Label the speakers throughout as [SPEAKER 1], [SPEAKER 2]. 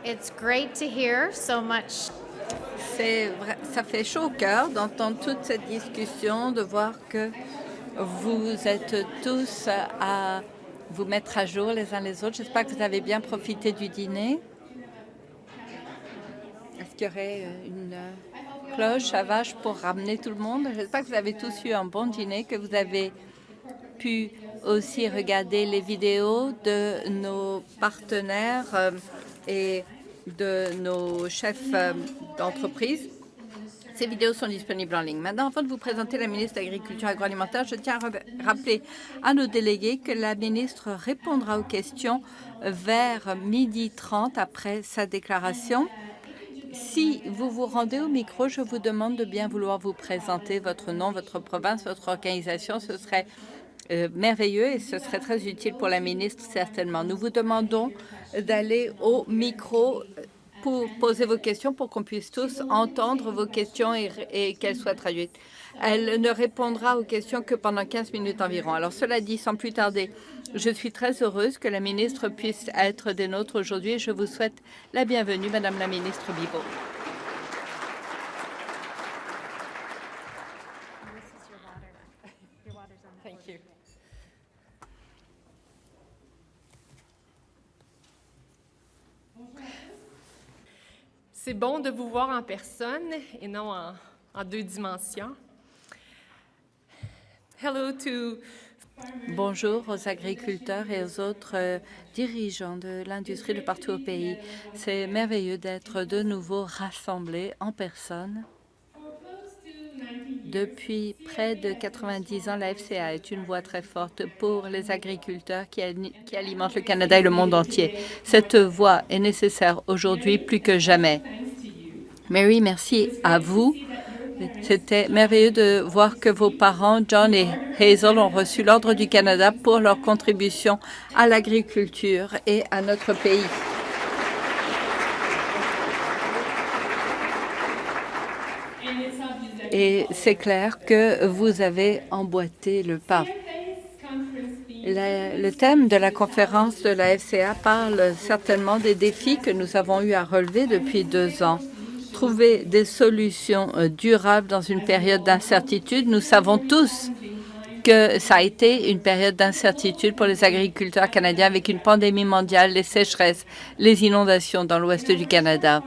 [SPEAKER 1] It's great to hear so much.
[SPEAKER 2] Ça fait chaud au cœur d'entendre toute cette discussion, de voir que vous êtes tous à vous mettre à jour les uns les autres. J'espère que vous avez bien profité du dîner. Est-ce qu'il y aurait une cloche à vache pour ramener tout le monde? J'espère que vous avez tous eu un bon dîner, que vous avez pu aussi regarder les vidéos de nos partenaires et de nos chefs d'entreprise. Ces vidéos sont disponibles en ligne. Maintenant, avant de vous présenter la ministre de l'Agriculture agroalimentaire, je tiens à rappeler à nos délégués que la ministre répondra aux questions vers 12h30 après sa déclaration. Si vous vous rendez au micro, je vous demande de bien vouloir vous présenter votre nom, votre province, votre organisation. Ce serait merveilleux et ce serait très utile pour la ministre, certainement. Nous vous demandons d'aller au micro pour poser vos questions pour qu'on puisse tous entendre vos questions et qu'elles soient traduites. Elle ne répondra aux questions que pendant 15 minutes environ. Alors, cela dit, sans plus tarder, je suis très heureuse que la ministre puisse être des nôtres aujourd'hui. Je vous souhaite la bienvenue, Madame la ministre Bibeau. Thank you.
[SPEAKER 3] C'est bon de vous voir en personne et non en deux dimensions. Hello to...
[SPEAKER 2] Bonjour aux agriculteurs et aux autres dirigeants de l'industrie de partout au pays. C'est merveilleux d'être de nouveau rassemblés en personne. Depuis près de 90 ans, la FCA est une voix très forte pour les agriculteurs qui alimentent le Canada et le monde entier. Cette voix est nécessaire aujourd'hui plus que jamais. Mary, merci à vous. C'était merveilleux de voir que vos parents, John et Hazel, ont reçu l'Ordre du Canada pour leur contribution à l'agriculture et à notre pays. Et c'est clair que vous avez emboîté le pas. Le thème de la conférence de la FCA parle certainement des défis que nous avons eu à relever depuis 2 ans. Trouver des solutions durables dans une période d'incertitude. Nous savons tous que ça a été une période d'incertitude pour les agriculteurs canadiens avec une pandémie mondiale, les sécheresses, les inondations dans l'ouest du Canada.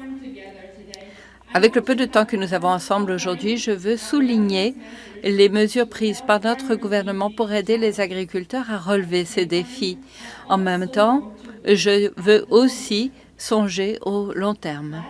[SPEAKER 2] Avec le peu de temps que nous avons ensemble aujourd'hui, je veux souligner les mesures prises par notre gouvernement pour aider les agriculteurs à relever ces défis. En même temps, je veux aussi songer au long terme.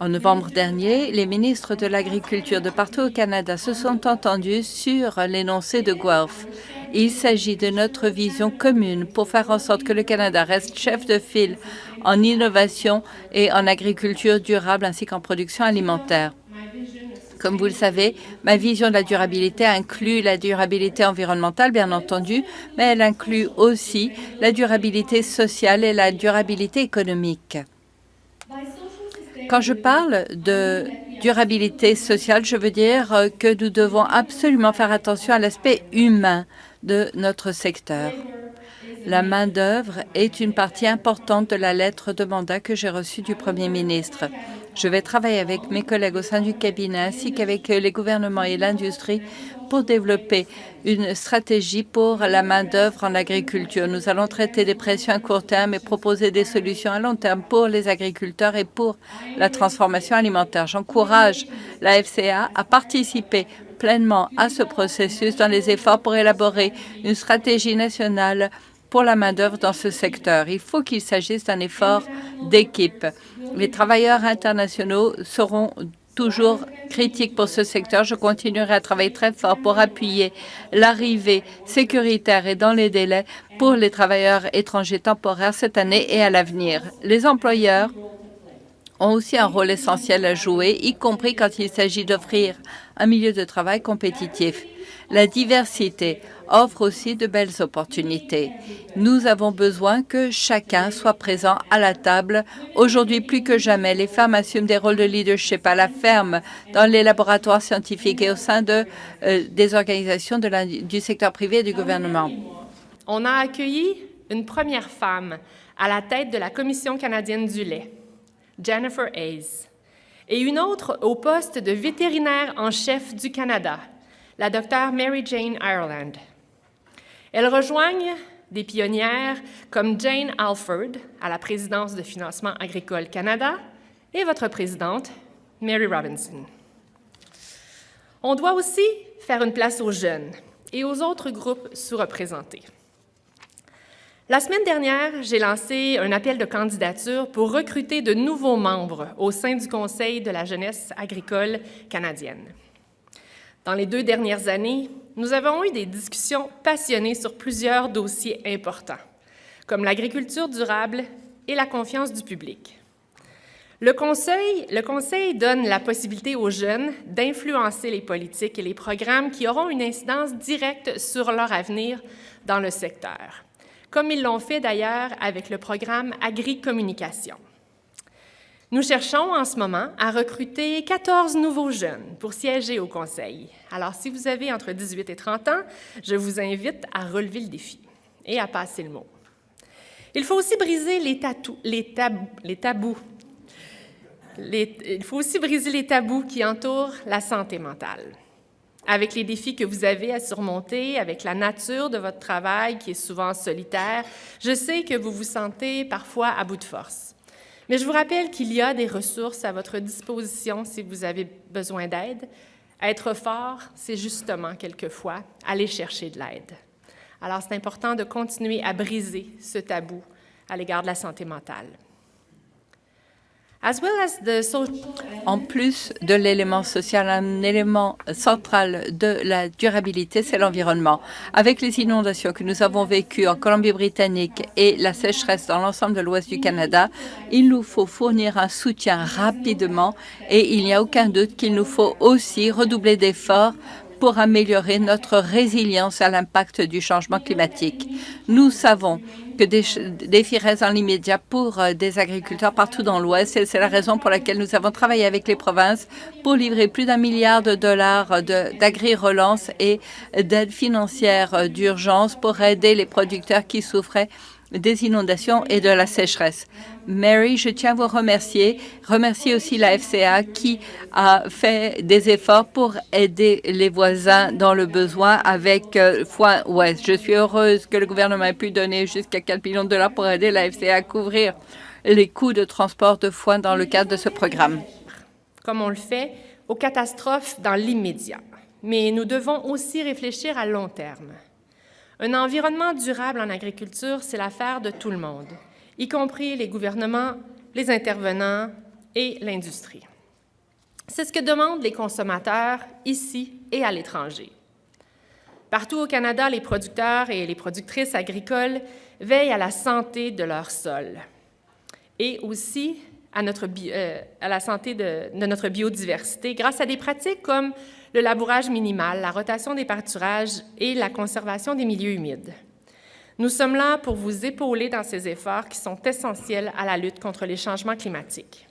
[SPEAKER 2] En novembre dernier, les ministres de l'Agriculture de partout au Canada se sont entendus sur l'énoncé de Guelph. Il s'agit de notre vision commune pour faire en sorte que le Canada reste chef de file en innovation et en agriculture durable ainsi qu'en production alimentaire. Comme vous le savez, ma vision de la durabilité inclut la durabilité environnementale, bien entendu, mais elle inclut aussi la durabilité sociale et la durabilité économique. Quand je parle de durabilité sociale, je veux dire que nous devons absolument faire attention à l'aspect humain de notre secteur. La main-d'œuvre est une partie importante de la lettre de mandat que j'ai reçue du Premier ministre. Je vais travailler avec mes collègues au sein du cabinet ainsi qu'avec les gouvernements et l'industrie pour développer une stratégie pour la main-d'œuvre en agriculture. Nous allons traiter des pressions à court terme et proposer des solutions à long terme pour les agriculteurs et pour la transformation alimentaire. J'encourage la FCA à participer pleinement à ce processus dans les efforts pour élaborer une stratégie nationale pour la main-d'œuvre dans ce secteur. Il faut qu'il s'agisse d'un effort d'équipe. Les travailleurs internationaux seront toujours critiques pour ce secteur. Je continuerai à travailler très fort pour appuyer l'arrivée sécuritaire et dans les délais pour les travailleurs étrangers temporaires cette année et à l'avenir. Les employeurs ont aussi un rôle essentiel à jouer, y compris quand il s'agit d'offrir un milieu de travail compétitif. La diversité offre aussi de belles opportunités. Nous avons besoin que chacun soit présent à la table. Aujourd'hui, plus que jamais, les femmes assument des rôles de leadership à la ferme, dans les laboratoires scientifiques et au sein des organisations du secteur privé et du gouvernement.
[SPEAKER 3] On a accueilli une première femme à la tête de la Commission canadienne du lait. Jennifer Hayes, et une autre au poste de vétérinaire en chef du Canada, la docteure Mary Jane Ireland. Elles rejoignent des pionnières comme Jane Alford à la présidence de Financement agricole Canada et votre présidente, Mary Robinson. On doit aussi faire une place aux jeunes et aux autres groupes sous-représentés. La semaine dernière, j'ai lancé un appel de candidature pour recruter de nouveaux membres au sein du Conseil de la jeunesse agricole canadienne. Dans les 2 dernières années, nous avons eu des discussions passionnées sur plusieurs dossiers importants, comme l'agriculture durable et la confiance du public. Le Conseil donne la possibilité aux jeunes d'influencer les politiques et les programmes qui auront une incidence directe sur leur avenir dans le secteur, comme ils l'ont fait d'ailleurs avec le programme Agri-Communication. Nous cherchons en ce moment à recruter 14 nouveaux jeunes pour siéger au Conseil. Alors, si vous avez entre 18 et 30 ans, je vous invite à relever le défi et à passer le mot. Il faut aussi briser les tabous. Il faut aussi briser les tabous qui entourent la santé mentale. Avec les défis que vous avez à surmonter, avec la nature de votre travail qui est souvent solitaire, je sais que vous vous sentez parfois à bout de force. Mais je vous rappelle qu'il y a des ressources à votre disposition si vous avez besoin d'aide. Être fort, c'est justement quelquefois aller chercher de l'aide. Alors, c'est important de continuer à briser ce tabou à l'égard de la santé mentale.
[SPEAKER 2] En plus de l'élément social, un élément central de la durabilité, c'est l'environnement. Avec les inondations que nous avons vécues en Colombie-Britannique et la sécheresse dans l'ensemble de l'ouest du Canada, il nous faut fournir un soutien rapidement et il n'y a aucun doute qu'il nous faut aussi redoubler d'efforts pour améliorer notre résilience à l'impact du changement climatique. Nous savons que des défis restent dans l'immédiat pour des agriculteurs partout dans l'Ouest et c'est la raison pour laquelle nous avons travaillé avec les provinces pour livrer plus d'1 milliard de dollars d'agri-relance et d'aides financières d'urgence pour aider les producteurs qui souffraient des inondations et de la sécheresse. Mary, je tiens à vous remercier. Remercier aussi la FCA qui a fait des efforts pour aider les voisins dans le besoin avec Foin Ouest. Je suis heureuse que le gouvernement ait pu donner jusqu'à 4 millions de dollars pour aider la FCA à couvrir les coûts de transport de foin dans le cadre de ce programme.
[SPEAKER 3] Comme on le fait aux catastrophes dans l'immédiat. Mais nous devons aussi réfléchir à long terme. Un environnement durable en agriculture, c'est l'affaire de tout le monde, y compris les gouvernements, les intervenants et l'industrie. C'est ce que demandent les consommateurs ici et à l'étranger. Partout au Canada, les producteurs et les productrices agricoles veillent à la santé de leur sol et aussi à la santé de notre biodiversité grâce à des pratiques comme le labourage minimal, la rotation des pâturages et la conservation des milieux humides. Nous sommes là pour vous épauler dans ces efforts qui sont essentiels à la lutte contre les changements climatiques.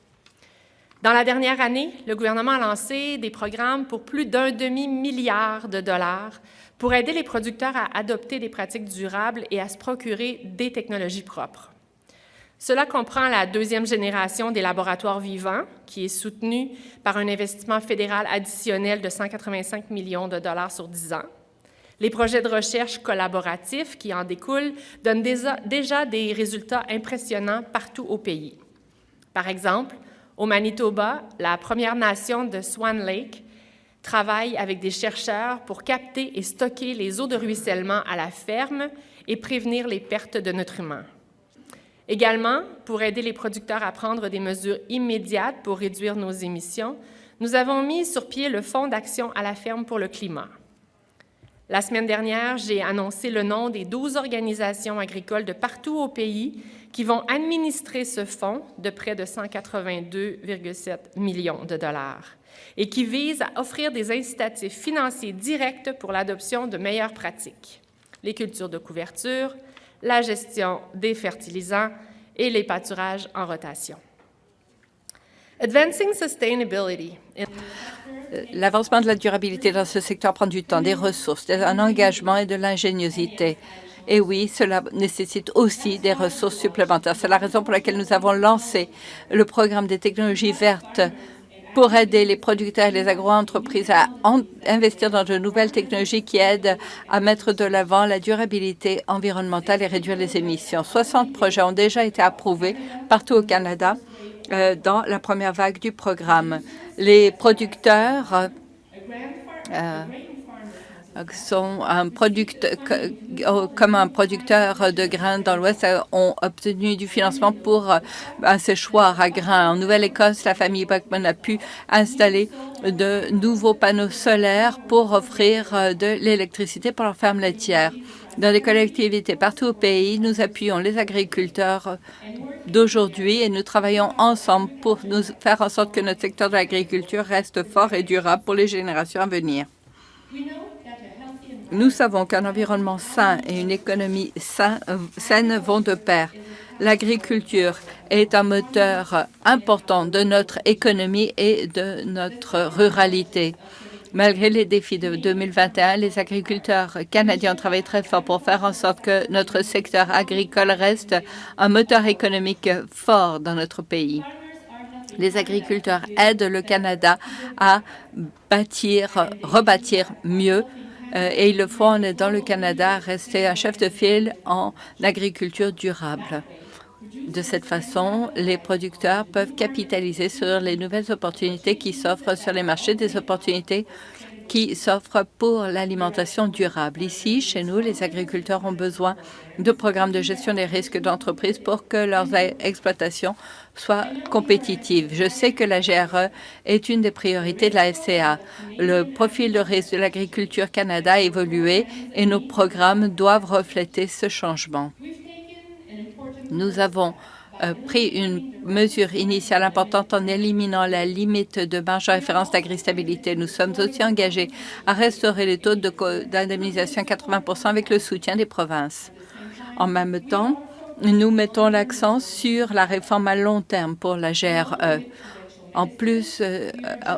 [SPEAKER 3] Dans la dernière année, le gouvernement a lancé des programmes pour plus d'1 demi-milliard de dollars pour aider les producteurs à adopter des pratiques durables et à se procurer des technologies propres. Cela comprend la 2e génération des laboratoires vivants, qui est soutenue par un investissement fédéral additionnel de 185 millions de dollars sur 10 ans. Les projets de recherche collaboratifs qui en découlent donnent déjà des résultats impressionnants partout au pays. Par exemple, au Manitoba, la Première Nation de Swan Lake travaille avec des chercheurs pour capter et stocker les eaux de ruissellement à la ferme et prévenir les pertes de nutriments. Également, pour aider les producteurs à prendre des mesures immédiates pour réduire nos émissions, nous avons mis sur pied le Fonds d'action à la ferme pour le climat. La semaine dernière, j'ai annoncé le nom des 12 organisations agricoles de partout au pays qui vont administrer ce fonds de près de 182,7 millions de dollars et qui vise à offrir des incitatifs financiers directs pour l'adoption de meilleures pratiques, les cultures de couverture, la gestion des fertilisants et les pâturages en rotation. Advancing sustainability.
[SPEAKER 2] L'avancement de la durabilité dans ce secteur prend du temps, des ressources, un engagement et de l'ingéniosité. Et oui, cela nécessite aussi des ressources supplémentaires. C'est la raison pour laquelle nous avons lancé le programme des technologies vertes pour aider les producteurs et les agro-entreprises à investir dans de nouvelles technologies qui aident à mettre de l'avant la durabilité environnementale et réduire les émissions. 60 projets ont déjà été approuvés partout au Canada dans la première vague du programme. Les producteurs sont comme un producteur de grains dans l'Ouest ont obtenu du financement pour un séchoir à grains. En Nouvelle-Écosse, la famille Buckman a pu installer de nouveaux panneaux solaires pour offrir de l'électricité pour leurs fermes laitières. Dans les collectivités partout au pays, nous appuyons les agriculteurs d'aujourd'hui et nous travaillons ensemble pour nous faire en sorte que notre secteur de l'agriculture reste fort et durable pour les générations à venir. Nous savons qu'un environnement sain et une économie saine vont de pair. L'agriculture est un moteur important de notre économie et de notre ruralité. Malgré les défis de 2021, les agriculteurs canadiens travaillent très fort pour faire en sorte que notre secteur agricole reste un moteur économique fort dans notre pays. Les agriculteurs aident le Canada à rebâtir mieux et ils le font en aidant le Canada à rester un chef de file en agriculture durable. De cette façon, les producteurs peuvent capitaliser sur les nouvelles opportunités qui s'offrent sur les marchés, des opportunités qui s'offrent pour l'alimentation durable. Ici, chez nous, les agriculteurs ont besoin de programmes de gestion des risques d'entreprise pour que leurs exploitations soient compétitives. Je sais que la GRE est une des priorités de la FCA. Le profil de risque de l'agriculture Canada a évolué et nos programmes doivent refléter ce changement. Nous avons pris une mesure initiale importante en éliminant la limite de marge de référence d'agri-stabilité. Nous sommes aussi engagés à restaurer les taux d'indemnisation à 80% avec le soutien des provinces. En même temps, nous mettons l'accent sur la réforme à long terme pour la GRE. En plus,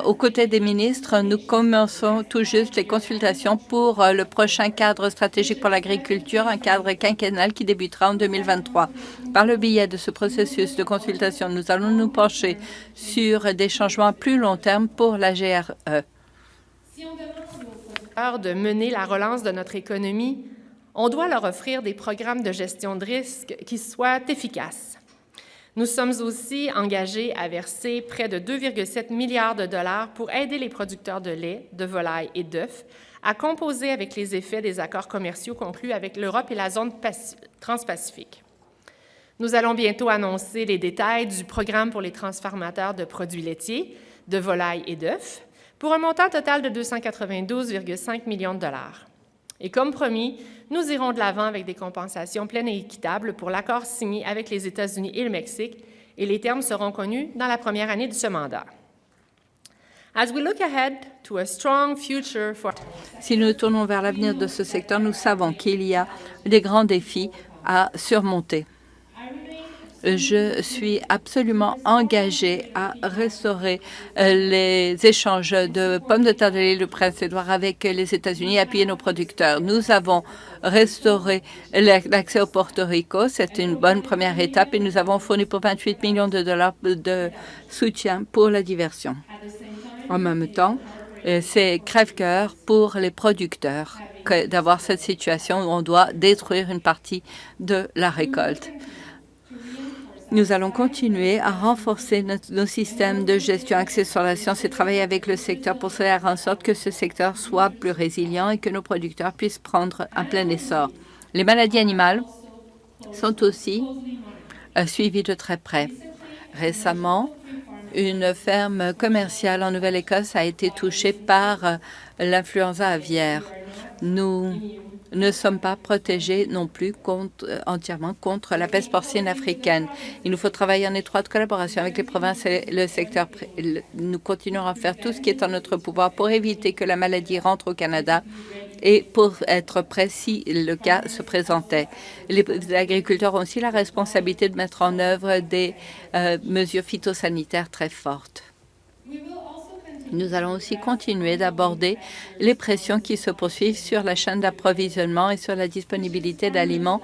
[SPEAKER 2] aux côtés des ministres, nous commençons tout juste les consultations pour le prochain cadre stratégique pour l'agriculture, un cadre quinquennal qui débutera en 2023. Par le biais de ce processus de consultation, nous allons nous pencher sur des changements à plus long terme pour la GRE.
[SPEAKER 3] Si on demande aux producteurs de mener la relance de notre économie, on doit leur offrir des programmes de gestion de risque qui soient efficaces. Nous sommes aussi engagés à verser près de 2,7 milliards de dollars pour aider les producteurs de lait, de volaille et d'œufs à composer avec les effets des accords commerciaux conclus avec l'Europe et la zone transpacifique. Nous allons bientôt annoncer les détails du programme pour les transformateurs de produits laitiers, de volaille et d'œufs pour un montant total de 292,5 millions de dollars. Et comme promis, nous irons de l'avant avec des compensations pleines et équitables pour l'accord signé avec les États-Unis et le Mexique, et les termes seront connus dans la première année de ce mandat. As we look ahead to a strong future for...
[SPEAKER 2] Si nous tournons vers l'avenir de ce secteur, nous savons qu'il y a des grands défis à surmonter. Je suis absolument engagée à restaurer les échanges de pommes de terre de l'île du Prince-Édouard avec les États-Unis et appuyer nos producteurs. Nous avons restauré l'accès au Porto Rico. C'est une bonne première étape et nous avons fourni pour 28 millions de dollars de soutien pour la diversion. En même temps, c'est crève-cœur pour les producteurs d'avoir cette situation où on doit détruire une partie de la récolte. Nous allons continuer à renforcer nos systèmes de gestion axés sur la science et travailler avec le secteur pour faire en sorte que ce secteur soit plus résilient et que nos producteurs puissent prendre un plein essor. Les maladies animales sont aussi suivies de très près. Récemment, une ferme commerciale en Nouvelle-Écosse a été touchée par l'influenza aviaire. Nous ne sommes pas protégés non plus entièrement contre la peste porcine africaine. Il nous faut travailler en étroite collaboration avec les provinces et le secteur. Nous continuerons à faire tout ce qui est en notre pouvoir pour éviter que la maladie rentre au Canada et pour être prêts si le cas se présentait. Les agriculteurs ont aussi la responsabilité de mettre en œuvre des mesures phytosanitaires très fortes. Nous allons aussi continuer d'aborder les pressions qui se poursuivent sur la chaîne d'approvisionnement et sur la disponibilité d'aliments,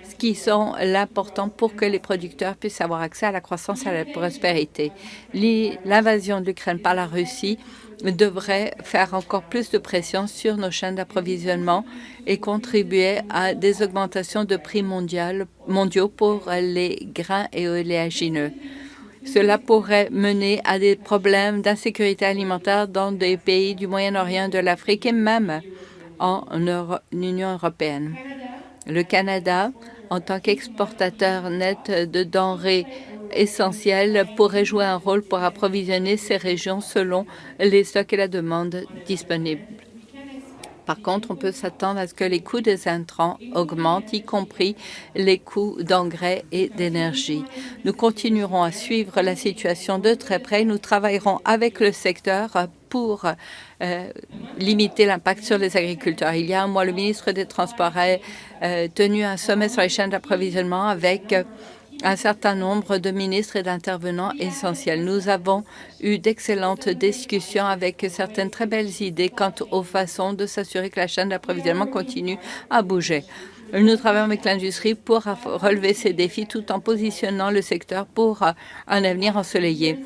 [SPEAKER 2] ce qui sont l'important pour que les producteurs puissent avoir accès à la croissance et à la prospérité. L'invasion de l'Ukraine par la Russie devrait faire encore plus de pression sur nos chaînes d'approvisionnement et contribuer à des augmentations de prix mondiaux pour les grains et oléagineux. Cela pourrait mener à des problèmes d'insécurité alimentaire dans des pays du Moyen-Orient, de l'Afrique et même en Union européenne. Le Canada, en tant qu'exportateur net de denrées essentielles, pourrait jouer un rôle pour approvisionner ces régions selon les stocks et la demande disponibles. Par contre, on peut s'attendre à ce que les coûts des intrants augmentent, y compris les coûts d'engrais et d'énergie. Nous continuerons à suivre la situation de très près. Nous travaillerons avec le secteur pour limiter l'impact sur les agriculteurs. Il y a un mois, le ministre des Transports a tenu un sommet sur les chaînes d'approvisionnement avec un certain nombre de ministres et d'intervenants essentiels. Nous avons eu d'excellentes discussions avec certaines très belles idées quant aux façons de s'assurer que la chaîne d'approvisionnement continue à bouger. Nous travaillons avec l'industrie pour relever ces défis tout en positionnant le secteur pour un avenir ensoleillé.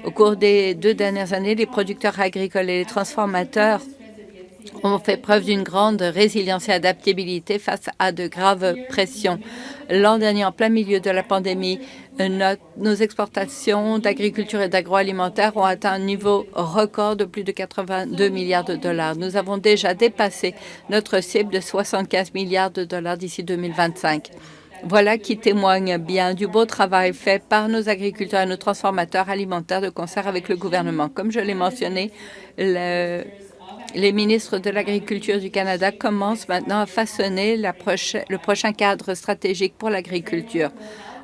[SPEAKER 2] Au cours des 2 dernières années, les producteurs agricoles et les transformateurs ont fait preuve d'une grande résilience et adaptabilité face à de graves pressions. L'an dernier, en plein milieu de la pandémie, nos exportations d'agriculture et d'agroalimentaire ont atteint un niveau record de plus de 82 milliards de dollars. Nous avons déjà dépassé notre cible de 75 milliards de dollars d'ici 2025. Voilà qui témoigne bien du beau travail fait par nos agriculteurs et nos transformateurs alimentaires de concert avec le gouvernement. Comme je l'ai mentionné, les ministres de l'Agriculture du Canada commencent maintenant à façonner le prochain cadre stratégique pour l'agriculture.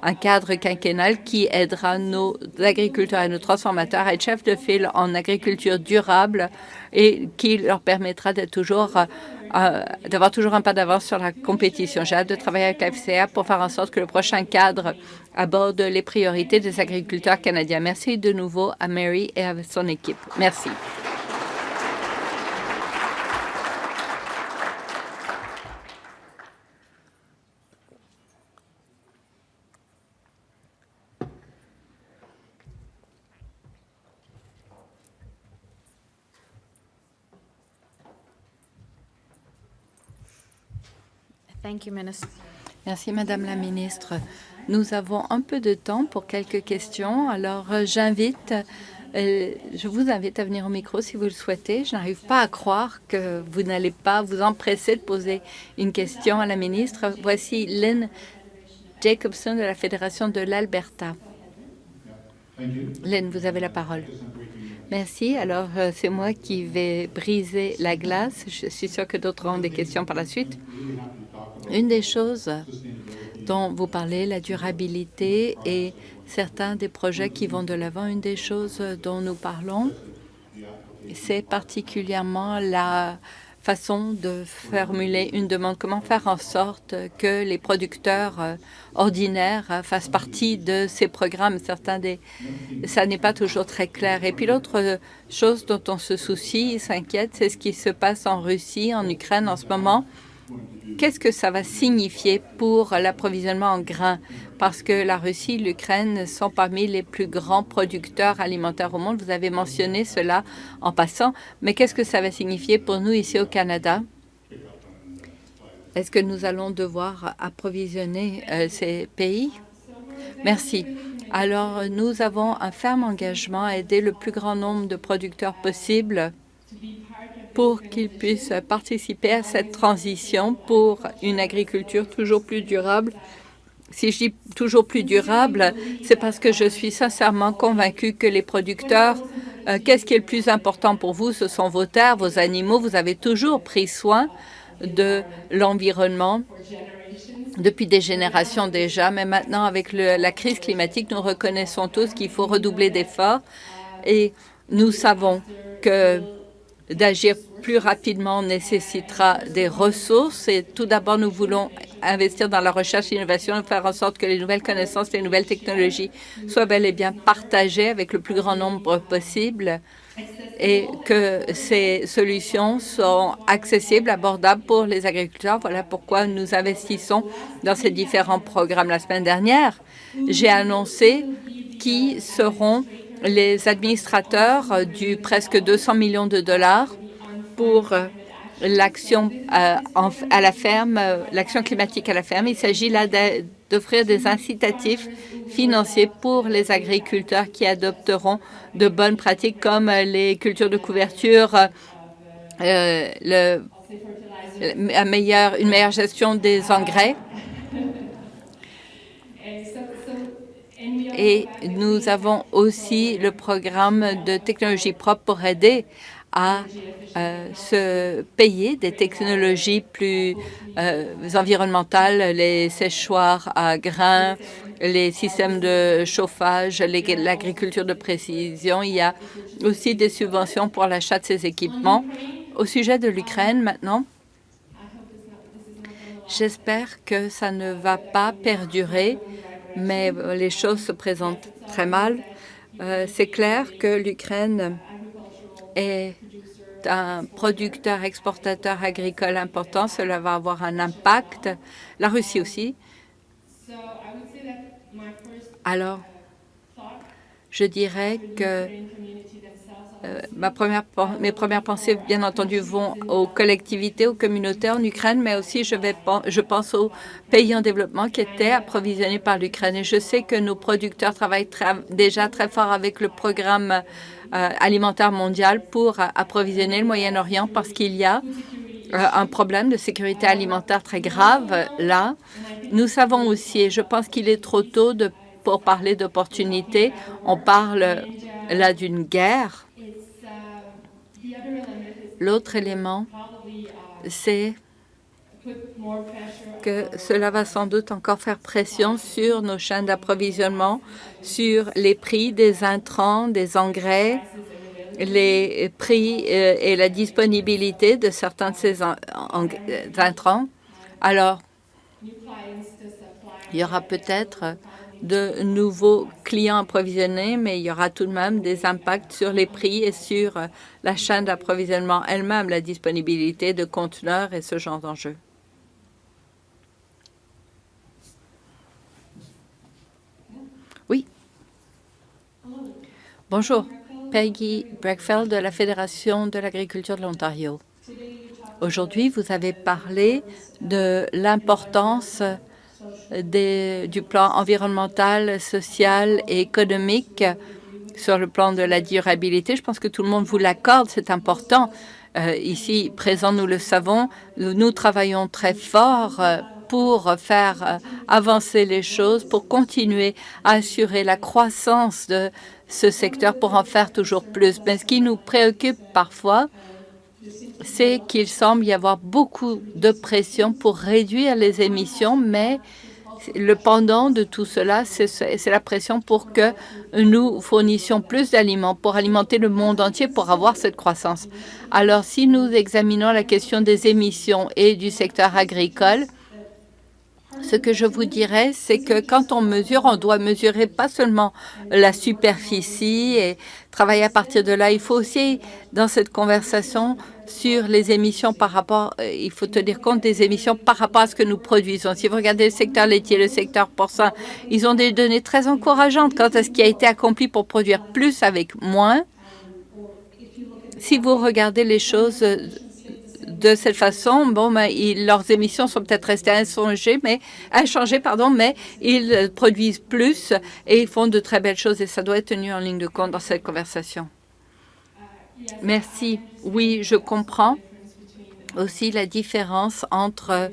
[SPEAKER 2] Un cadre quinquennal qui aidera nos agriculteurs et nos transformateurs à être chefs de file en agriculture durable et qui leur permettra d'avoir toujours un pas d'avance sur la compétition. J'ai hâte de travailler avec la FCA pour faire en sorte que le prochain cadre aborde les priorités des agriculteurs canadiens. Merci de nouveau à Mary et à son équipe. Merci.
[SPEAKER 1] Thank you, Minister.
[SPEAKER 2] Merci, Madame la Ministre. Nous avons un peu de temps pour quelques questions. Alors, je vous invite à venir au micro si vous le souhaitez. Je n'arrive pas à croire que vous n'allez pas vous empresser de poser une question à la ministre. Voici Lynn Jacobson de la Fédération de l'Alberta. Lynn, vous avez la parole. Merci. Alors, c'est moi qui vais briser la glace. Je suis sûre que d'autres auront des questions par la suite. Une des choses dont vous parlez, la durabilité et certains des projets qui vont de l'avant, une des choses dont nous parlons, c'est particulièrement la façon de formuler une demande. Comment faire en sorte que les producteurs ordinaires fassent partie de ces programmes. Ça n'est pas toujours très clair. Et puis l'autre chose dont on se soucie, s'inquiète, c'est ce qui se passe en Russie, en Ukraine en ce moment. Qu'est-ce que ça va signifier pour l'approvisionnement en grains? Parce que la Russie et l'Ukraine sont parmi les plus grands producteurs alimentaires au monde. Vous avez mentionné cela en passant. Mais qu'est-ce que ça va signifier pour nous ici au Canada? Est-ce que nous allons devoir approvisionner ces pays? Merci. Alors, nous avons un ferme engagement à aider le plus grand nombre de producteurs possible pour qu'ils puissent participer à cette transition pour une agriculture toujours plus durable. Si je dis toujours plus durable, c'est parce que je suis sincèrement convaincue que les producteurs, qu'est-ce qui est le plus important pour vous? Ce sont vos terres, vos animaux. Vous avez toujours pris soin de l'environnement depuis des générations déjà, mais maintenant, avec la crise climatique, nous reconnaissons tous qu'il faut redoubler d'efforts et nous savons que d'agir plus rapidement nécessitera des ressources et tout d'abord, nous voulons investir dans la recherche et l'innovation et faire en sorte que les nouvelles connaissances, les nouvelles technologies soient bel et bien partagées avec le plus grand nombre possible et que ces solutions sont accessibles, abordables pour les agriculteurs. Voilà pourquoi nous investissons dans ces différents programmes. La semaine dernière, j'ai annoncé qui seront les administrateurs du presque 200 millions de dollars pour l'action à la ferme, l'action climatique à la ferme. Il s'agit là d'offrir des incitatifs financiers pour les agriculteurs qui adopteront de bonnes pratiques comme les cultures de couverture, une meilleure gestion des engrais. Et nous avons aussi le programme de technologie propre pour aider à se payer des technologies plus environnementales, les séchoirs à grains, les systèmes de chauffage, l'agriculture de précision. Il y a aussi des subventions pour l'achat de ces équipements. Au sujet de l'Ukraine maintenant, j'espère que ça ne va pas perdurer, mais les choses se présentent très mal. C'est clair que l'Ukraine est un producteur exportateur agricole important. Cela va avoir un impact. La Russie aussi. Alors, je dirais que mes premières pensées, bien entendu, vont aux collectivités, aux communautés en Ukraine, mais aussi je pense aux pays en développement qui étaient approvisionnés par l'Ukraine. Et je sais que nos producteurs travaillent déjà très fort avec le programme alimentaire mondial pour approvisionner le Moyen-Orient parce qu'il y a un problème de sécurité alimentaire très grave là. Nous savons aussi, et je pense qu'il est trop tôt pour parler d'opportunités, on parle là d'une guerre. L'autre élément, c'est que cela va sans doute encore faire pression sur nos chaînes d'approvisionnement, sur les prix des intrants, des engrais, les prix et la disponibilité de certains de ces intrants. Alors, il y aura peut-être de nouveaux clients approvisionnés, mais il y aura tout de même des impacts sur les prix et sur la chaîne d'approvisionnement elle-même, la disponibilité de conteneurs et ce genre d'enjeux. Oui. Bonjour. Peggy Breckfeld de la Fédération de l'agriculture de l'Ontario. Aujourd'hui, vous avez parlé de l'importance du plan environnemental, social et économique sur le plan de la durabilité. Je pense que tout le monde vous l'accorde, c'est important. Ici, présents, nous le savons, nous travaillons très fort pour faire avancer les choses, pour continuer à assurer la croissance de ce secteur, pour en faire toujours plus. Mais ce qui nous préoccupe parfois, c'est qu'il semble y avoir beaucoup de pression pour réduire les émissions, mais le pendant de tout cela, c'est la pression pour que nous fournissions plus d'aliments, pour alimenter le monde entier, pour avoir cette croissance. Alors, si nous examinons la question des émissions et du secteur agricole, ce que je vous dirais, c'est que quand on mesure, on doit mesurer pas seulement la superficie et travailler à partir de là. Il faut aussi, dans cette conversation sur les émissions par rapport, il faut tenir compte des émissions par rapport à ce que nous produisons. Si vous regardez le secteur laitier, le secteur porcin, ils ont des données très encourageantes quant à ce qui a été accompli pour produire plus avec moins. Si vous regardez les choses de cette façon, leurs émissions sont peut-être restées inchangées, mais ils produisent plus et ils font de très belles choses et ça doit être tenu en ligne de compte dans cette conversation. Merci. Oui, je comprends aussi la différence entre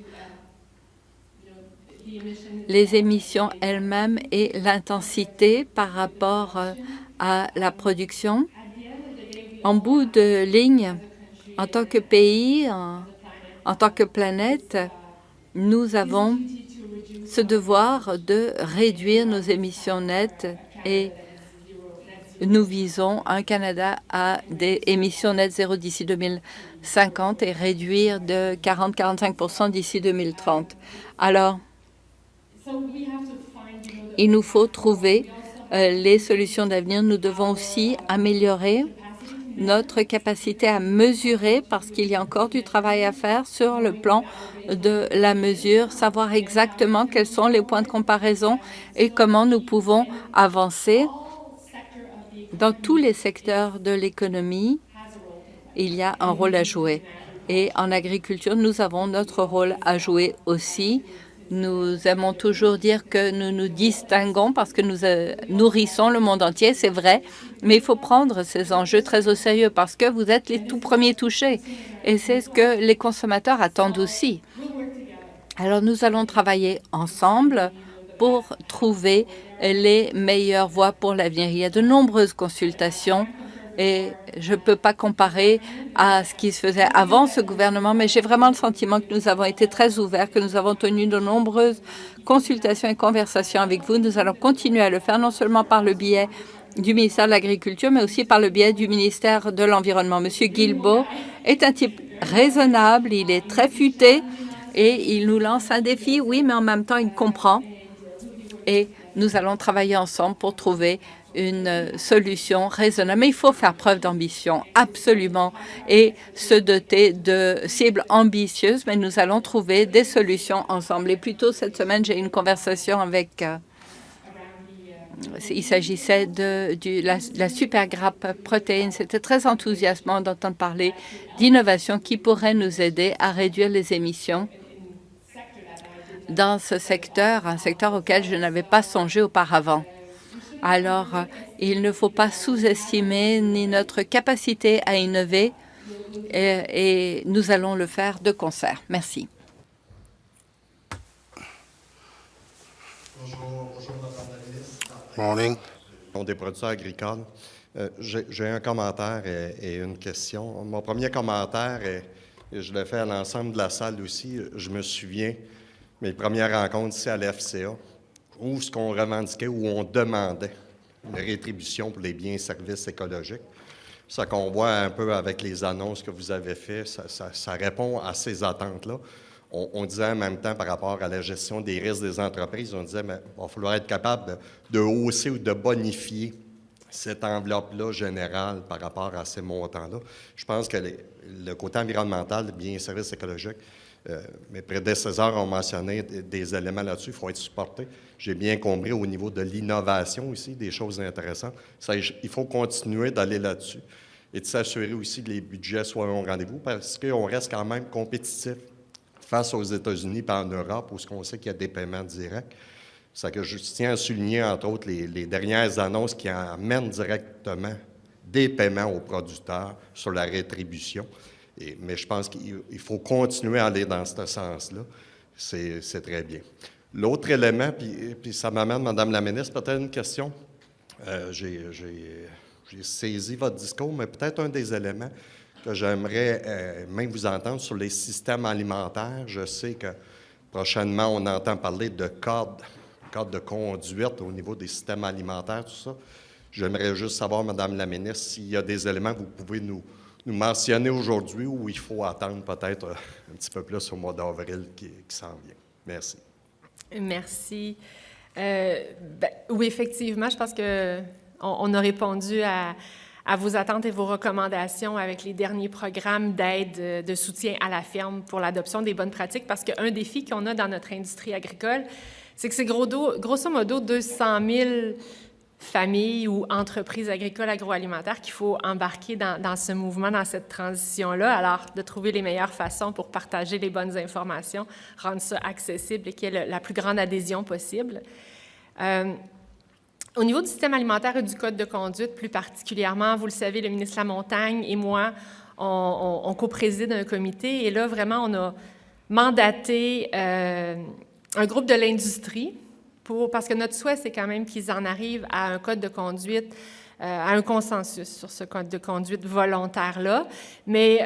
[SPEAKER 2] les émissions elles-mêmes et l'intensité par rapport à la production. En bout de ligne, en tant que pays, en tant que planète, nous avons ce devoir de réduire nos émissions nettes et nous visons un Canada à des émissions nettes zéro d'ici 2050 et réduire de 40-45% d'ici 2030. Alors, il nous faut trouver les solutions d'avenir. Nous devons aussi améliorer notre capacité à mesurer, parce qu'il y a encore du travail à faire sur le plan de la mesure, savoir exactement quels sont les points de comparaison et comment nous pouvons avancer. Dans tous les secteurs de l'économie, il y a un rôle à jouer. Et en agriculture, nous avons notre rôle à jouer aussi. Nous aimons toujours dire que nous nous distinguons parce que nous nourrissons le monde entier, c'est vrai, mais il faut prendre ces enjeux très au sérieux parce que vous êtes les tout premiers touchés et c'est ce que les consommateurs attendent aussi. Alors nous allons travailler ensemble pour trouver les meilleures voies pour l'avenir. Il y a de nombreuses consultations et je ne peux pas comparer à ce qui se faisait avant ce gouvernement, mais j'ai vraiment le sentiment que nous avons été très ouverts, que nous avons tenu de nombreuses consultations et conversations avec vous. Nous allons continuer à le faire, non seulement par le biais du ministère de l'Agriculture, mais aussi par le biais du ministère de l'Environnement. Monsieur Guilbeault est un type raisonnable, il est très futé et il nous lance un défi, oui, mais en même temps, il comprend. Et nous allons travailler ensemble pour trouver une solution raisonnable. Mais il faut faire preuve d'ambition, absolument, et se doter de cibles ambitieuses, mais nous allons trouver des solutions ensemble. Et plus tôt cette semaine, j'ai eu une conversation avec... il s'agissait de la super grappe protéine. C'était très enthousiasmant d'entendre parler d'innovation qui pourrait nous aider à réduire les émissions dans ce secteur, un secteur auquel je n'avais pas songé auparavant. Alors, il ne faut pas sous-estimer ni notre capacité à innover et nous allons le faire de concert. Merci.
[SPEAKER 4] Bonjour, Madame la ministre.
[SPEAKER 5] Morning.
[SPEAKER 4] Des producteurs agricoles. J'ai un commentaire et une question. Mon premier commentaire, et je le fais à l'ensemble de la salle aussi, je me souviens, mes premières rencontres ici à l'FCA, où ce qu'on revendiquait, où on demandait une rétribution pour les biens et services écologiques. Ça qu'on voit un peu avec les annonces que vous avez faites, ça répond à ces attentes-là. On disait en même temps par rapport à la gestion des risques des entreprises, on disait qu'il va falloir être capable de hausser ou de bonifier cette enveloppe-là générale par rapport à ces montants-là. Je pense que le côté environnemental, biens et services écologiques, mes prédécesseurs ont mentionné des éléments là-dessus, il faut être supporté. J'ai bien compris au niveau de l'innovation aussi, des choses intéressantes. Il faut continuer d'aller là-dessus et de s'assurer aussi que les budgets soient au rendez-vous parce qu'on reste quand même compétitif face aux États-Unis et en Europe où on sait qu'il y a des paiements directs. C'est que je tiens à souligner, entre autres, les dernières annonces qui amènent directement des paiements aux producteurs sur la rétribution. Mais je pense qu'il faut continuer à aller dans ce sens-là. C'est très bien. L'autre élément, puis ça m'amène, Madame la ministre, peut-être une question. J'ai saisi votre discours, mais peut-être un des éléments que j'aimerais même vous entendre sur les systèmes alimentaires. Je sais que prochainement, on entend parler de code de conduite au niveau des systèmes alimentaires, tout ça. J'aimerais juste savoir, Madame la ministre, s'il y a des éléments que vous pouvez nous mentionner aujourd'hui ou il faut attendre peut-être un petit peu plus au mois d'avril qui s'en vient. Merci.
[SPEAKER 3] Merci. Oui, effectivement, je pense qu'on a répondu à vos attentes et vos recommandations avec les derniers programmes d'aide, de soutien à la ferme pour l'adoption des bonnes pratiques, parce qu'un défi qu'on a dans notre industrie agricole, c'est que c'est grosso modo 200 000 familles ou entreprises agricoles agroalimentaires qu'il faut embarquer dans ce mouvement, dans cette transition-là. Alors, de trouver les meilleures façons pour partager les bonnes informations, rendre ça accessible et qu'il y ait la plus grande adhésion possible. Au niveau du système alimentaire et du code de conduite, plus particulièrement, vous le savez, le ministre Lamontagne et moi, on co-préside un comité et là, vraiment, on a mandaté un groupe de l'industrie parce que notre souhait, c'est quand même qu'ils en arrivent à un code de conduite, à un consensus sur ce code de conduite volontaire-là. Mais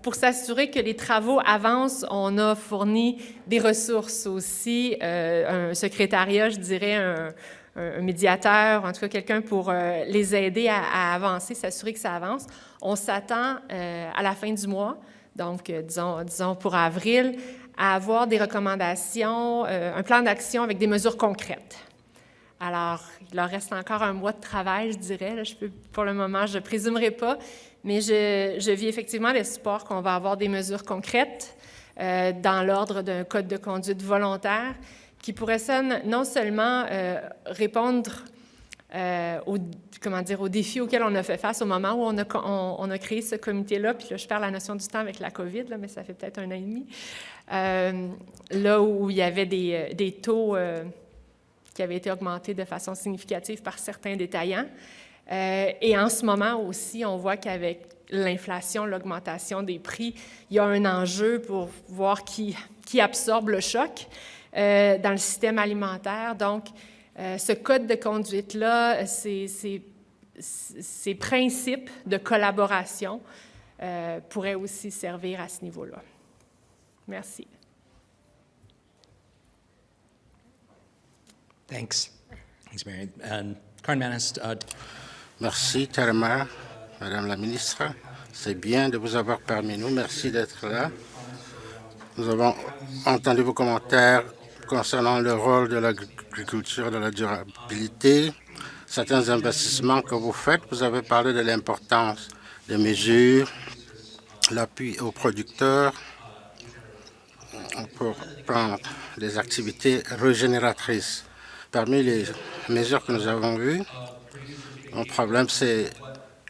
[SPEAKER 3] pour s'assurer que les travaux avancent, on a fourni des ressources aussi, un secrétariat, je dirais, un médiateur, en tout cas quelqu'un pour les aider à avancer, s'assurer que ça avance. On s'attend à la fin du mois, donc disons pour avril, à avoir des recommandations, un plan d'action avec des mesures concrètes. Alors, il leur reste encore un mois de travail, je dirais. Là, pour le moment, je ne présumerai pas, mais je vis effectivement l'espoir qu'on va avoir des mesures concrètes dans l'ordre d'un code de conduite volontaire qui pourrait non seulement répondre aux défis auxquels on a fait face au moment où on a créé ce comité-là, puis là, je perds la notion du temps avec la COVID, là, mais ça fait peut-être 1 an et demi, là où il y avait des taux qui avaient été augmentés de façon significative par certains détaillants. Et en ce moment aussi, on voit qu'avec l'inflation, l'augmentation des prix, il y a un enjeu pour voir qui absorbe le choc dans le système alimentaire. Donc, ce code de conduite-là, ces principes de collaboration pourraient aussi servir à ce niveau-là. Merci.
[SPEAKER 5] Thanks. Thanks, Mary. And Karen Manis.
[SPEAKER 6] Merci, Thelma, Madame la ministre. C'est bien de vous avoir parmi nous. Merci d'être là. Nous avons entendu vos commentaires concernant le rôle de l'agriculture dans la durabilité, certains investissements que vous faites. Vous avez parlé de l'importance des mesures, l'appui aux producteurs pour prendre des activités régénératrices. Parmi les mesures que nous avons vues, le problème, c'est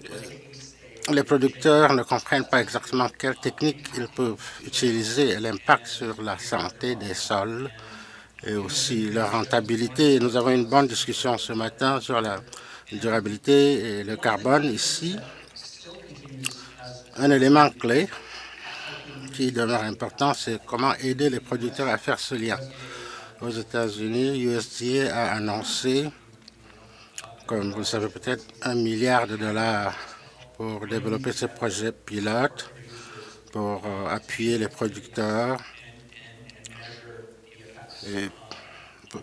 [SPEAKER 6] que les producteurs ne comprennent pas exactement quelles techniques ils peuvent utiliser et l'impact sur la santé des sols et aussi leur rentabilité. Nous avons une bonne discussion ce matin sur la durabilité et le carbone ici. Un élément clé qui demeure important, c'est comment aider les producteurs à faire ce lien. Aux États-Unis, USDA a annoncé, comme vous le savez peut-être, $1 milliard pour développer ce projet pilote, pour appuyer les producteurs et pour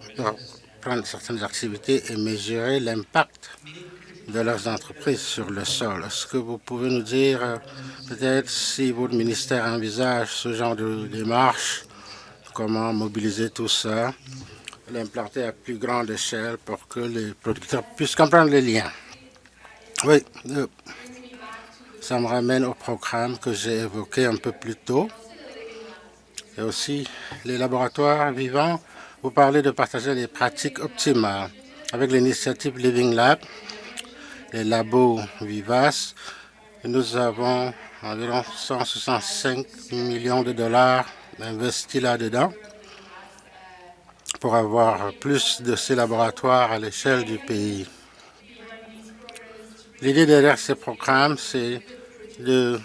[SPEAKER 6] prendre certaines activités et mesurer l'impact de leurs entreprises sur le sol. Est-ce que vous pouvez nous dire peut-être si votre ministère envisage ce genre de démarche, comment mobiliser tout ça, l'implanter à plus grande échelle pour que les producteurs puissent comprendre les liens? Oui, ça me ramène au programme que j'ai évoqué un peu plus tôt. Et aussi les laboratoires vivants. Vous parlez de partager les pratiques optimales avec l'initiative Living Lab, les labos vivaces. Nous avons environ 165 millions de dollars investis là-dedans pour avoir plus de ces laboratoires à l'échelle du pays. L'idée derrière ces programmes, c'est de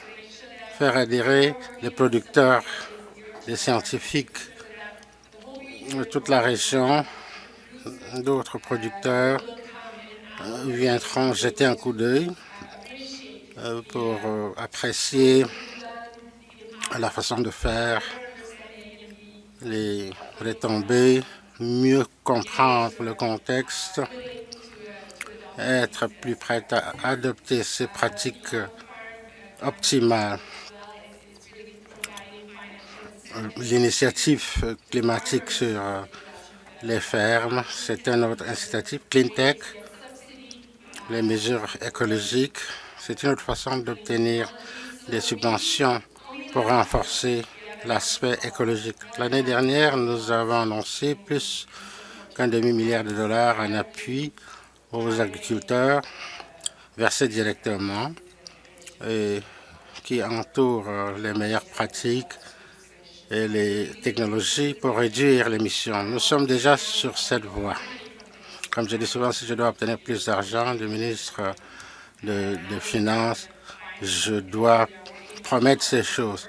[SPEAKER 6] faire adhérer les producteurs, les scientifiques de toute la région. D'autres producteurs viendront jeter un coup d'œil pour apprécier la façon de faire, les retombées, mieux comprendre le contexte, être plus prêt à adopter ces pratiques optimales. L'initiative climatique sur les fermes, c'est une autre initiative. Cleantech, les mesures écologiques, c'est une autre façon d'obtenir des subventions pour renforcer l'aspect écologique. L'année dernière, nous avons annoncé plus qu'un demi-milliard de dollars en appui aux agriculteurs versés directement et qui entourent les meilleures pratiques et les technologies pour réduire l'émission. Nous sommes déjà sur cette voie. Comme je dis souvent, si je dois obtenir plus d'argent du ministre des Finances, je dois promettre ces choses.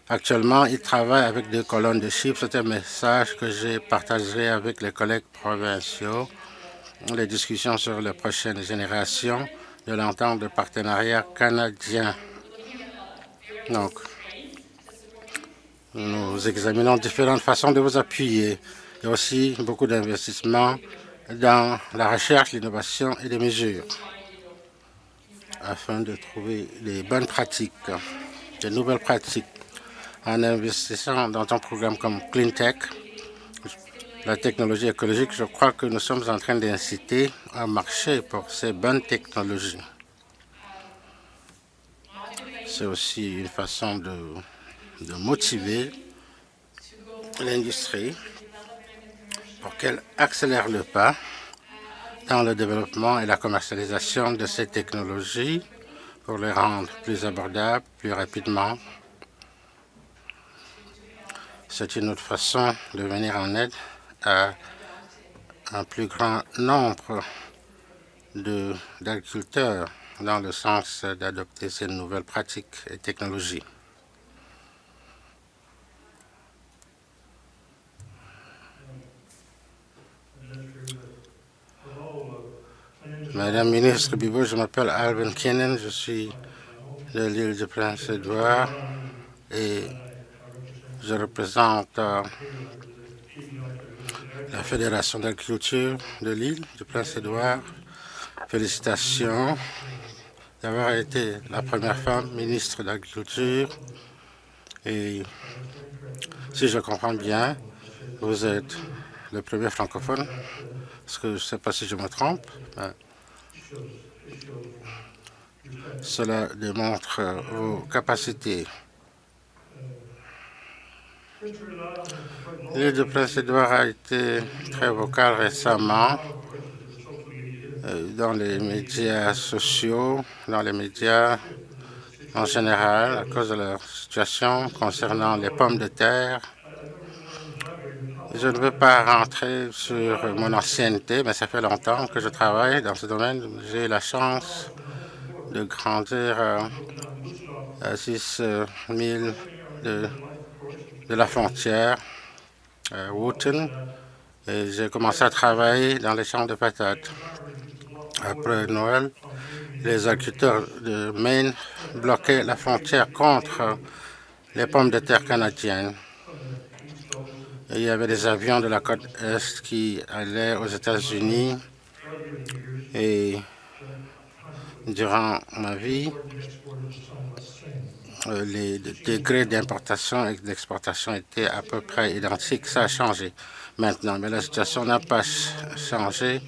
[SPEAKER 6] Actuellement, il travaille avec 2 colonnes de chiffres. C'est un message que j'ai partagé avec les collègues provinciaux. Les discussions sur la prochaine génération de l'entente de partenariat canadien. Donc, nous examinons différentes façons de vous appuyer. Il y a aussi beaucoup d'investissements dans la recherche, l'innovation et les mesures afin de trouver les bonnes pratiques, de nouvelles pratiques. En investissant dans un programme comme CleanTech, la technologie écologique, je crois que nous sommes en train d'inciter un marché pour ces bonnes technologies. C'est aussi une façon de motiver l'industrie pour qu'elle accélère le pas dans le développement et la commercialisation de ces technologies pour les rendre plus abordables, plus rapidement. C'est une autre façon de venir en aide à un plus grand nombre d'agriculteurs dans le sens d'adopter ces nouvelles pratiques et technologies. Madame la ministre Bibeau, je m'appelle Alvin Kennan, je suis de l'île du Prince-Édouard et je représente la Fédération d'agriculture de l'île du Prince-Édouard. Félicitations d'avoir été la première femme ministre de l'Agriculture. Et si je comprends bien, vous êtes le premier francophone, parce que je ne sais pas si je me trompe. Cela démontre vos capacités. L'île de Prince-Édouard a été très vocale récemment dans les médias sociaux, dans les médias en général, à cause de leur situation concernant les pommes de terre. Je ne veux pas rentrer sur mon ancienneté, mais ça fait longtemps que je travaille dans ce domaine. J'ai eu la chance de grandir à 6 000 de la frontière, à Wootton, et j'ai commencé à travailler dans les champs de patates. Après Noël, les agriculteurs de Maine bloquaient la frontière contre les pommes de terre canadiennes. Et il y avait des avions de la côte Est qui allaient aux États-Unis. Et durant ma vie, les degrés d'importation et d'exportation étaient à peu près identiques. Ça a changé maintenant, mais la situation n'a pas changé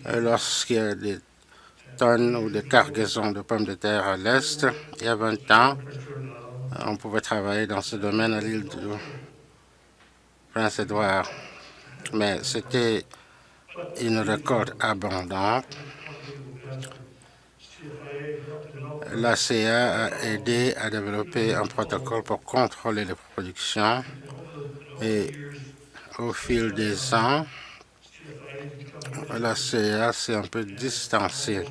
[SPEAKER 6] lorsqu'il y a des tonnes ou des cargaisons de pommes de terre à l'Est. Il y a 20 ans, on pouvait travailler dans ce domaine à l'île du Prince-Édouard, mais c'était une récolte abondante. La CA a aidé à développer un protocole pour contrôler les productions et au fil des ans, la CA s'est un peu distancée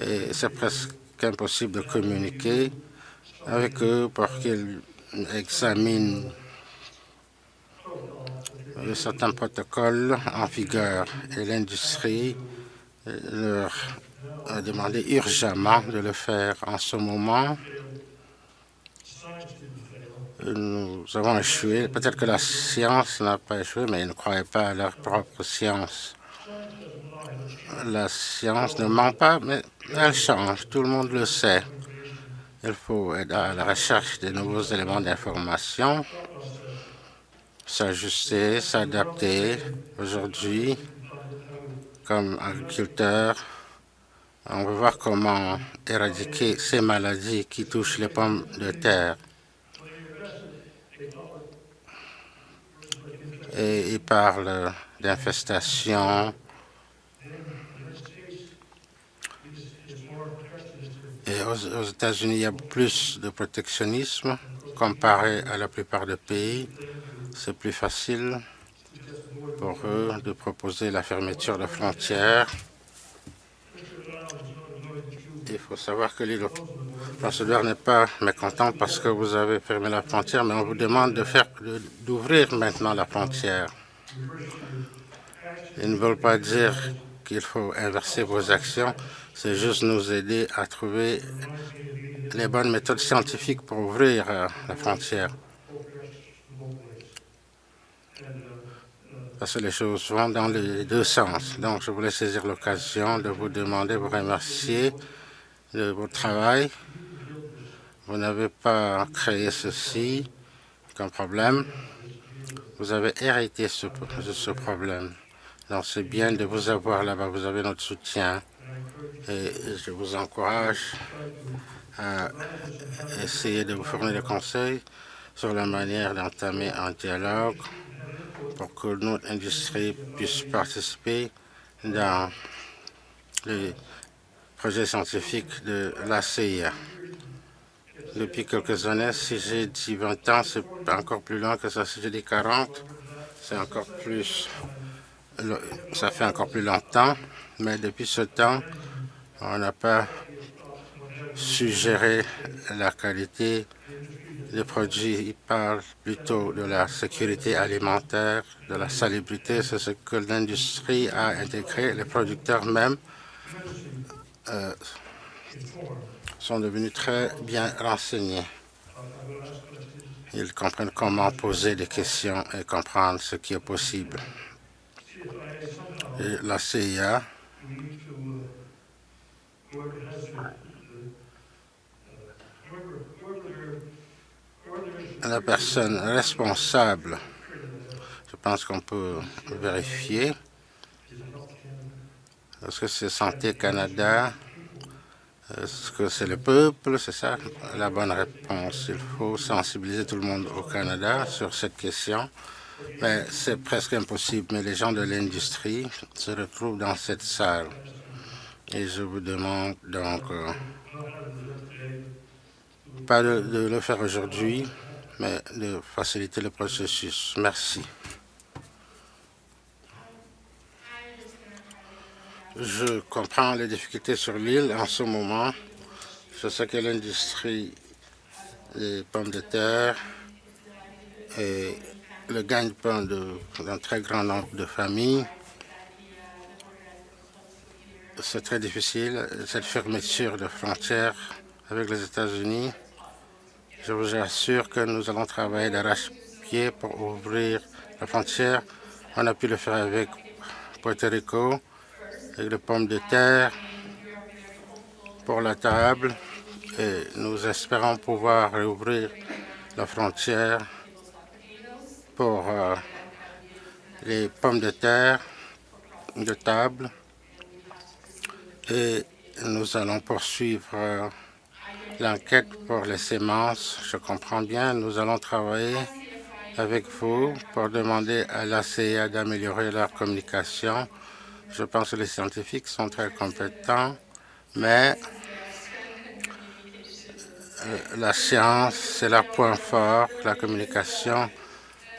[SPEAKER 6] et c'est presque impossible de communiquer avec eux pour qu'ils examinent certains protocoles en vigueur et l'industrie leur a demandé urgemment de le faire. En ce moment, nous avons échoué. Peut-être que la science n'a pas échoué, mais ils ne croyaient pas à leur propre science. La science ne ment pas, mais elle change. Tout le monde le sait. Il faut être à la recherche de nouveaux éléments d'information, s'ajuster, s'adapter. Aujourd'hui, comme agriculteur, on veut voir comment éradiquer ces maladies qui touchent les pommes de terre. Et il parle d'infestation. Et aux États-Unis, il y a plus de protectionnisme comparé à la plupart des pays. C'est plus facile pour eux de proposer la fermeture de frontières. Il faut savoir que l'île de Prince-Édouard n'est pas mécontente parce que vous avez fermé la frontière, mais on vous demande d'ouvrir maintenant la frontière. Ils ne veulent pas dire qu'il faut inverser vos actions, c'est juste nous aider à trouver les bonnes méthodes scientifiques pour ouvrir la frontière. parce que les choses vont dans les deux sens. Donc, je voulais saisir l'occasion de vous demander, vous remercier de votre travail. Vous n'avez pas créé ceci comme problème. Vous avez hérité de ce problème. Donc, c'est bien de vous avoir là-bas. Vous avez notre soutien. Et je vous encourage à essayer de vous fournir des conseils sur la manière d'entamer un dialogue pour que notre industrie puisse participer dans les projets scientifiques de la CIA. Depuis quelques années, si j'ai dit 20 ans, c'est encore plus loin que ça. Si j'ai dit 40, c'est encore plus. Ça fait encore plus longtemps, mais depuis ce temps, on n'a pas suggérer la qualité des produits. Il parle plutôt de la sécurité alimentaire, de la salubrité. C'est ce que l'industrie a intégré. Les producteurs même sont devenus très bien renseignés. Ils comprennent comment poser des questions et comprendre ce qui est possible. Et la CIA la personne responsable, je pense qu'on peut vérifier. Est-ce que c'est Santé Canada? Est-ce que c'est le peuple? C'est ça la bonne réponse. Il faut sensibiliser tout le monde au Canada sur cette question. Mais c'est presque impossible. Mais les gens de l'industrie se retrouvent dans cette salle. Et je vous demande donc pas de le faire aujourd'hui, mais de faciliter le processus. Merci. Je comprends les difficultés sur l'île en ce moment. Je sais que l'industrie des pommes de terre et le gagne-pain d'un très grand nombre de familles. C'est très difficile, cette fermeture de frontières avec les États-Unis. Je vous assure que nous allons travailler d'arrache-pied pour ouvrir la frontière. On a pu le faire avec Puerto Rico, avec les pommes de terre pour la table. Et nous espérons pouvoir réouvrir la frontière pour les pommes de terre de table. Et nous allons poursuivre l'enquête pour les semences. Je comprends bien, nous allons travailler avec vous pour demander à la CIA d'améliorer leur communication. Je pense que les scientifiques sont très compétents, mais la science, c'est leur point fort. La communication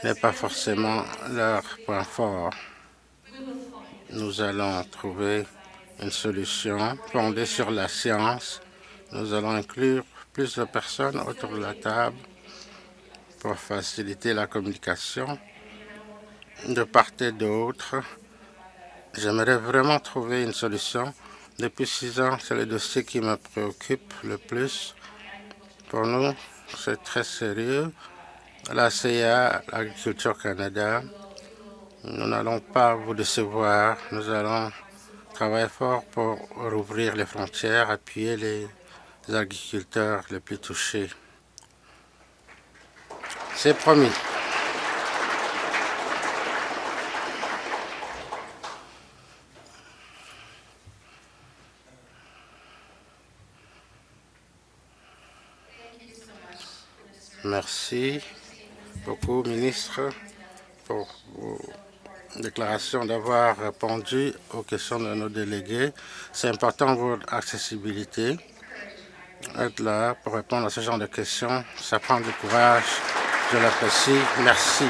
[SPEAKER 6] n'est pas forcément leur point fort. Nous allons trouver une solution fondée sur la science. Nous allons inclure plus de personnes autour de la table pour faciliter la communication de part et d'autre. J'aimerais vraiment trouver une solution. Depuis 6 ans, c'est le dossier qui me préoccupe le plus. Pour nous, c'est très sérieux. La CIA, l'Agriculture Canada, nous n'allons pas vous décevoir. Nous allons travailler fort pour rouvrir les frontières, appuyer les agriculteurs les plus touchés. C'est promis. Merci beaucoup, ministre, pour vos déclarations, d'avoir répondu aux questions de nos délégués. C'est important votre accessibilité. Être là pour répondre à ce genre de questions, ça prend du courage. Je l'apprécie. Merci.